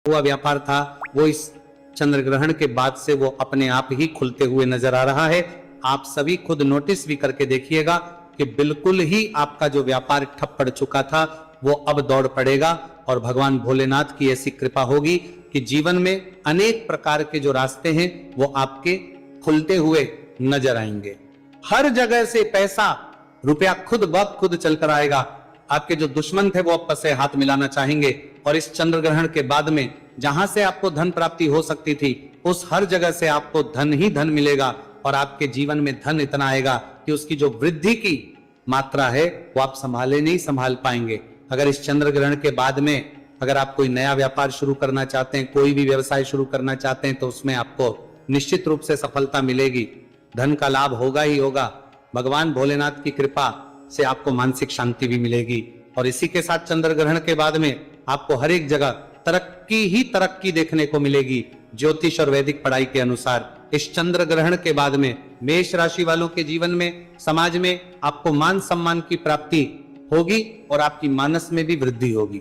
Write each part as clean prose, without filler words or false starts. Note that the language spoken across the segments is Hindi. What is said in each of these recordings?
हुआ व्यापार था वो इस चंद्र ग्रहण के बाद से वो अपने आप ही खुलते हुए नजर आ रहा है। आप सभी खुद नोटिस भी करके देखिएगा कि बिल्कुल ही आपका जो व्यापार ठप पड़ चुका था वो अब दौड़ पड़ेगा और भगवान भोलेनाथ की ऐसी कृपा होगी कि जीवन में अनेक प्रकार के जो रास्ते हैं वो आपके खुलते हुए नजर आएंगे। हर जगह से पैसा रुपया खुद ब खुद चलकर आएगा। आपके जो दुश्मन थे वो आपस से हाथ मिलाना चाहेंगे और इस चंद्र ग्रहण के बाद में जहां से आपको धन प्राप्ति हो सकती थी उस हर जगह से आपको धन ही धन मिलेगा और आपके जीवन में धन इतना आएगा कि उसकी जो वृद्धि की मात्रा है वो आप संभाले नहीं संभाल पाएंगे। अगर इस चंद्र ग्रहण के बाद में अगर आप कोई नया व्यापार शुरू करना चाहते हैं, कोई भी व्यवसाय शुरू करना चाहते हैं तो उसमें आपको निश्चित रूप से सफलता मिलेगी, धन का लाभ होगा ही होगा। भगवान भोलेनाथ की कृपा से आपको मानसिक शांति भी मिलेगी और इसी के साथ चंद्र ग्रहण के बाद में आपको हर एक जगह तरक्की ही तरक्की देखने को मिलेगी। ज्योतिष और वैदिक पढ़ाई के अनुसार इस चंद्र ग्रहण के बाद में मेष राशि वालों के जीवन में, समाज में आपको मान सम्मान की प्राप्ति होगी और आपकी मानस में भी वृद्धि होगी।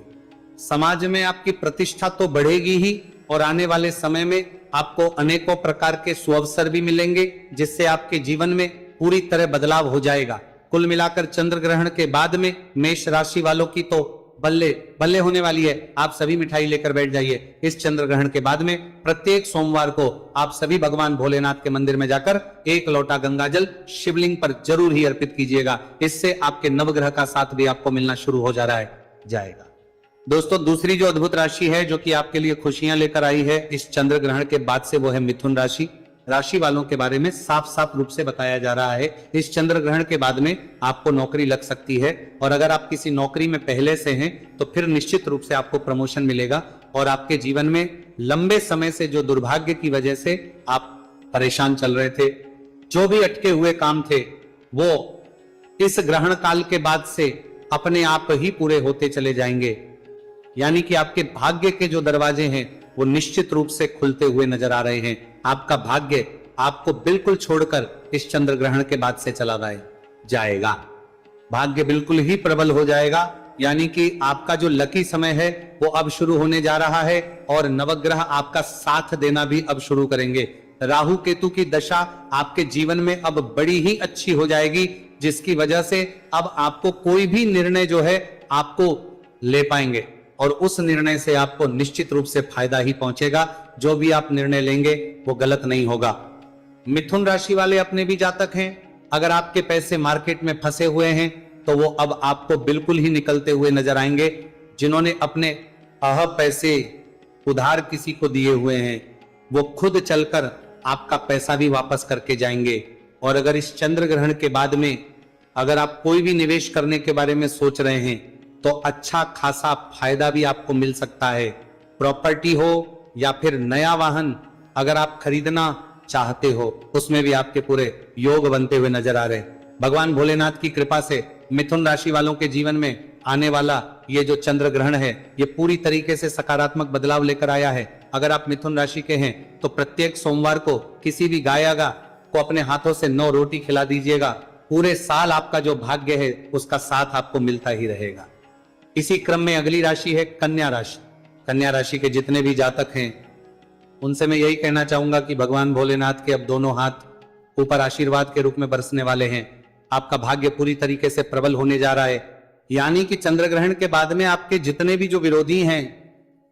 समाज में आपकी प्रतिष्ठा तो बढ़ेगी ही और आने वाले समय में आपको अनेकों प्रकार के सुअवसर भी मिलेंगे जिससे आपके जीवन में पूरी तरह बदलाव हो जाएगा। कुल मिलाकर चंद्र ग्रहण के बाद में मेष राशि वालों की तो बल्ले बल्ले होने वाली है। आप सभी मिठाई लेकर बैठ जाइए। इस चंद्र ग्रहण के बाद में प्रत्येक सोमवार को आप सभी भगवान भोलेनाथ के मंदिर में जाकर एक लोटा गंगाजल शिवलिंग पर जरूर ही अर्पित कीजिएगा। इससे आपके नवग्रह का साथ भी आपको मिलना शुरू हो जाएगा। दोस्तों, दूसरी जो अद्भुत राशि है जो कि आपके लिए खुशियां लेकर आई है इस चंद्र ग्रहण के बाद से वो है मिथुन राशि। राशि वालों के बारे में साफ साफ रूप से बताया जा रहा है इस चंद्र ग्रहण के बाद में आपको नौकरी लग सकती है और अगर आप किसी नौकरी में पहले से हैं तो फिर निश्चित रूप से आपको प्रमोशन मिलेगा और आपके जीवन में लंबे समय से जो दुर्भाग्य की वजह से आप परेशान चल रहे थे, जो भी अटके हुए काम थे वो इस ग्रहण काल के बाद से अपने आप ही पूरे होते चले जाएंगे। यानी कि आपके भाग्य के जो दरवाजे हैं वो निश्चित रूप से खुलते हुए नजर आ रहे हैं। आपका भाग्य आपको बिल्कुल छोड़कर इस चंद्र ग्रहण के बाद से चला जाएगा। भाग्य बिल्कुल ही प्रबल हो जाएगा। यानी कि आपका जो लकी समय है वो अब शुरू होने जा रहा है और नवग्रह आपका साथ देना भी अब शुरू करेंगे। राहु केतु की दशा आपके जीवन में अब बड़ी ही अच्छी हो जाएगी जिसकी वजह से अब आपको कोई भी निर्णय जो है आपको ले पाएंगे और उस निर्णय से आपको निश्चित रूप से फायदा ही पहुंचेगा। जो भी आप निर्णय लेंगे वो गलत नहीं होगा। मिथुन राशि वाले अपने भी जातक हैं। अगर आपके पैसे मार्केट में फंसे हुए हैं तो वो अब आपको बिल्कुल ही निकलते हुए नजर आएंगे। जिन्होंने अपने पैसे उधार किसी को दिए हुए हैं वो खुद चलकर आपका पैसा भी वापस करके जाएंगे। और अगर इस चंद्र ग्रहण के बाद में अगर आप कोई भी निवेश करने के बारे में सोच रहे हैं तो अच्छा खासा फायदा भी आपको मिल सकता है। प्रॉपर्टी हो या फिर नया वाहन अगर आप खरीदना चाहते हो उसमें भी आपके पूरे योग बनते हुए नजर आ रहे हैं। भगवान भोलेनाथ की कृपा से मिथुन राशि वालों के जीवन में आने वाला ये जो चंद्र ग्रहण है ये पूरी तरीके से सकारात्मक बदलाव लेकर आया है। अगर आप मिथुन राशि के हैं तो प्रत्येक सोमवार को किसी भी गायागा को अपने हाथों से 9 रोटी खिला दीजिएगा। पूरे साल आपका जो भाग्य है उसका साथ आपको मिलता ही रहेगा। इसी क्रम में अगली राशि है कन्या राशि। कन्या राशि के जितने भी जातक हैं उनसे मैं यही कहना चाहूंगा कि भगवान भोलेनाथ के अब दोनों हाथ ऊपर आशीर्वाद के रूप में बरसने वाले हैं। आपका भाग्य पूरी तरीके से प्रबल होने जा रहा है। यानी कि चंद्र ग्रहण के बाद में आपके जितने भी जो विरोधी हैं,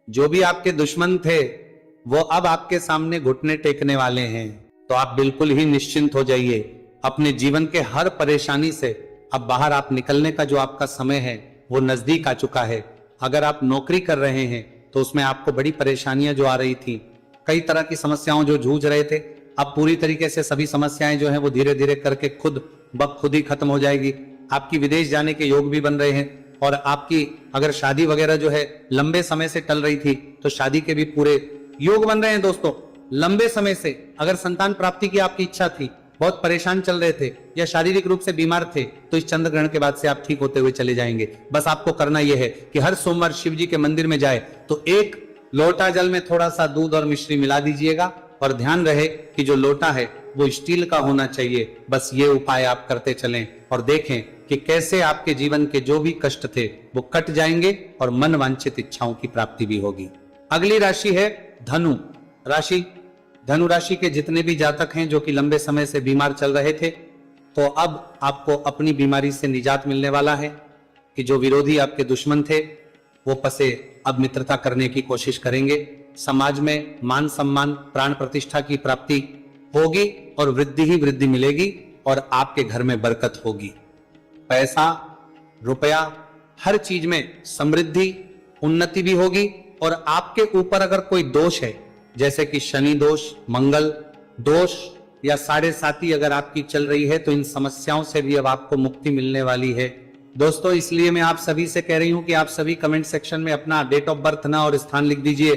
जो भी आपके दुश्मन थे वो अब आपके सामने घुटने टेकने वाले हैं। तो आप बिल्कुल ही निश्चिंत हो जाइए। अपने जीवन के हर परेशानी से अब बाहर आप निकलने का जो आपका समय है वो नजदीक आ चुका है। अगर आप नौकरी कर रहे हैं तो उसमें आपको बड़ी परेशानियां जो आ रही थी, कई तरह की समस्याओं जो जूझ रहे थे, अब पूरी तरीके से सभी समस्याएं जो हैं वो धीरे धीरे करके खुद ही खत्म हो जाएगी। आपकी विदेश जाने के योग भी बन रहे हैं और आपकी अगर शादी वगैरह जो है लंबे समय से टल रही थी तो शादी के भी पूरे योग बन रहे हैं। दोस्तों, लंबे समय से अगर संतान प्राप्ति की आपकी इच्छा थी, बहुत परेशान चल रहे थे या शारीरिक रूप से बीमार थे तो इस चंद्र ग्रहण के बाद से आप ठीक होते हुए चले जाएंगे। बस आपको करना यह है कि हर सोमवार शिव जी के मंदिर में जाए तो एक लोटा जल में थोड़ा सा दूध और मिश्री मिला दीजिएगा और ध्यान रहे कि जो लोटा है वो स्टील का होना चाहिए। बस ये उपाय आप करते चलें और देखें कि कैसे आपके जीवन के जो भी कष्ट थे वो कट जाएंगे और मन वांछित इच्छाओं की प्राप्ति भी होगी। अगली राशि है धनु राशि। धनु राशि के जितने भी जातक हैं जो कि लंबे समय से बीमार चल रहे थे, तो अब आपको अपनी बीमारी से निजात मिलने वाला है कि जो विरोधी आपके दुश्मन थे वो पसे अब मित्रता करने की कोशिश करेंगे। समाज में मान सम्मान प्राण प्रतिष्ठा की प्राप्ति होगी और वृद्धि ही वृद्धि मिलेगी और आपके घर में बरकत होगी। पैसा रुपया हर चीज में समृद्धि उन्नति भी होगी। और आपके ऊपर अगर कोई दोष है, जैसे कि शनि दोष, मंगल दोष या साढ़े साती अगर आपकी चल रही है, तो इन समस्याओं से भी अब आपको मुक्ति मिलने वाली है। दोस्तों, इसलिए मैं आप सभी से कह रही हूं कि आप सभी कमेंट सेक्शन में अपना डेट ऑफ बर्थ ना और स्थान लिख दीजिए,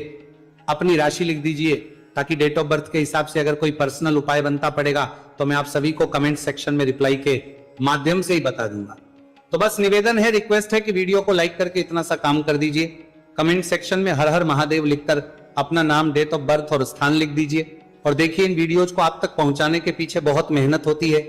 अपनी राशि लिख दीजिए, ताकि डेट ऑफ बर्थ के हिसाब से अगर कोई पर्सनल उपाय बनता पड़ेगा तो मैं आप सभी को कमेंट सेक्शन में रिप्लाई के माध्यम से ही बता दूंगा। तो बस निवेदन है, रिक्वेस्ट है कि वीडियो को लाइक करके इतना सा काम कर दीजिए। कमेंट सेक्शन में हर हर महादेव लिखकर अपना नाम, डेट ऑफ बर्थ और स्थान लिख दीजिए। और देखिए, इन वीडियोज को आप तक पहुंचाने के पीछे बहुत मेहनत होती है,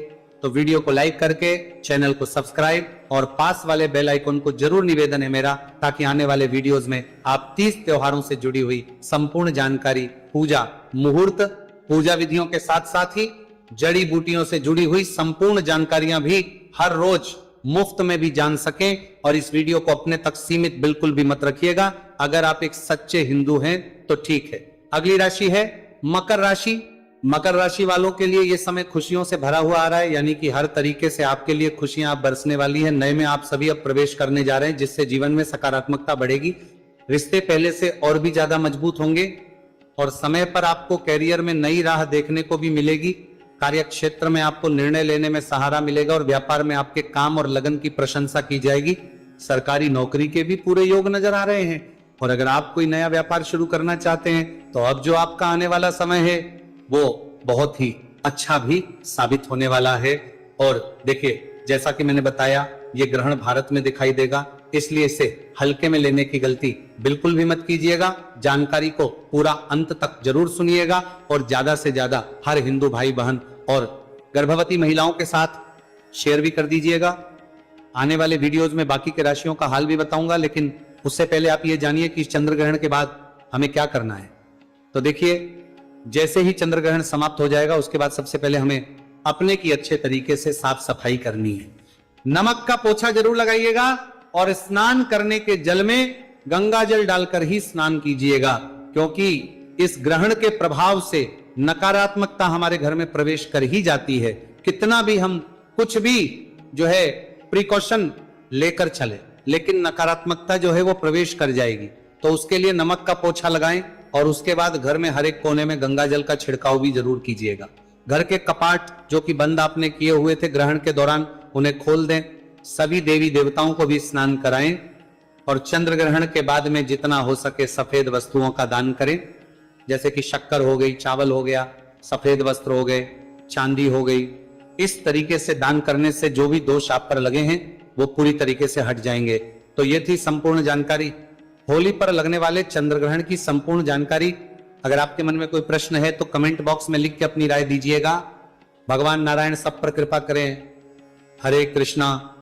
तो वीडियो को लाइक करके चैनल को सब्सक्राइब और पास वाले बेल आइकन को जरूर निवेदन है मेरा, ताकि आने वाले वीडियोस में आप 30 त्योहारों से जुड़ी हुई संपूर्ण जानकारी, पूजा मुहूर्त, पूजा विधियों के साथ साथ ही जड़ी बूटियों से जुड़ी हुई संपूर्ण जानकारियां भी हर रोज मुफ्त में भी जान सकें। और इस वीडियो को अपने तक सीमित बिल्कुल भी मत रखिएगा, अगर आप एक सच्चे हिंदू हैं तो ठीक है। अगली राशि है मकर राशि। मकर राशि वालों के लिए यह समय खुशियों से भरा हुआ आ रहा है, यानी कि हर तरीके से आपके लिए खुशियां आप बरसने वाली है। नए में आप सभी अब प्रवेश करने जा रहे हैं, जिससे जीवन में सकारात्मकता बढ़ेगी, रिश्ते पहले से और भी ज्यादा मजबूत होंगे और समय पर आपको कैरियर में नई राह देखने को भी मिलेगी। कार्य क्षेत्र में आपको निर्णय लेने में सहारा मिलेगा और व्यापार में आपके काम और लगन की प्रशंसा की जाएगी। सरकारी नौकरी के भी पूरे योग नजर आ रहे हैं। और अगर आप कोई नया व्यापार शुरू करना चाहते हैं, तो अब जो आपका आने वाला समय है वो बहुत ही अच्छा भी साबित होने वाला है। और देखिए, जैसा कि मैंने बताया, ये ग्रहण भारत में दिखाई देगा, इसलिए इसे हल्के में लेने की गलती बिल्कुल भी मत कीजिएगा। जानकारी को पूरा अंत तक जरूर सुनिएगा और ज्यादा से ज्यादा हर हिंदू भाई बहन और गर्भवती महिलाओं के साथ शेयर भी कर दीजिएगा। आने वाले वीडियोज में बाकी के राशियों का हाल भी बताऊंगा, लेकिन उससे पहले आप ये जानिए कि इस चंद्र ग्रहण के बाद हमें क्या करना है। तो देखिए, जैसे ही चंद्र ग्रहण समाप्त हो जाएगा, उसके बाद सबसे पहले हमें अपने की अच्छे तरीके से साफ सफाई करनी है। नमक का पोछा जरूर लगाइएगा और स्नान करने के जल में गंगा जल डालकर ही स्नान कीजिएगा, क्योंकि इस ग्रहण के प्रभाव से नकारात्मकता हमारे घर में प्रवेश कर ही जाती है। कितना भी हम कुछ भी जो है प्रिकॉशन लेकर चले, लेकिन नकारात्मकता जो है वो प्रवेश कर जाएगी। तो उसके लिए नमक का पोछा लगाएं और उसके बाद घर में हर एक कोने में गंगा जल का छिड़काव भी जरूर कीजिएगा। घर के कपाट जो कि बंद आपने किए हुए थे ग्रहण के दौरान, उन्हें खोल दें। सभी देवी देवताओं को भी स्नान कराएं और चंद्र ग्रहण के बाद में जितना हो सके सफेद वस्तुओं का दान करें, जैसे कि शक्कर हो गई, चावल हो गया, सफेद वस्त्र हो गए, चांदी हो गई। इस तरीके से दान करने से जो भी दोष आप पर लगे हैं वो पूरी तरीके से हट जाएंगे। तो ये थी संपूर्ण जानकारी, होली पर लगने वाले चंद्र ग्रहण की संपूर्ण जानकारी। अगर आपके मन में कोई प्रश्न है तो कमेंट बॉक्स में लिख के अपनी राय दीजिएगा। भगवान नारायण सब पर कृपा करें। हरे कृष्णा।